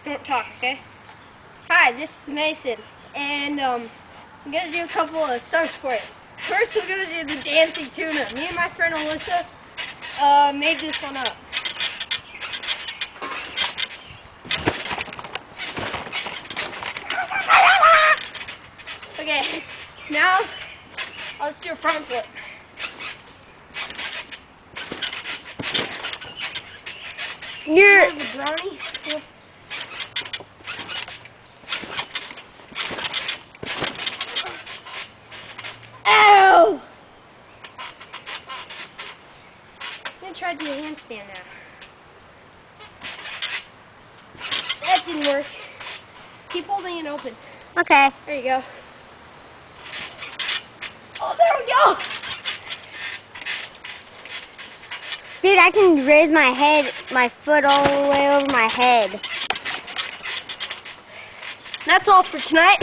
Don't talk, okay? Hi, this is Mason, and I'm gonna do a couple of stunts for you. First, we're gonna do the dancing tuna. Me and my friend Alyssa made this one up. Okay, now let's do a front flip. You're the brownie. Ow! I'm gonna try to do a handstand now. That didn't work. Keep holding it open. okay. There you go. Oh, there we go! Dude, I can raise my foot all the way over my head. That's all for tonight.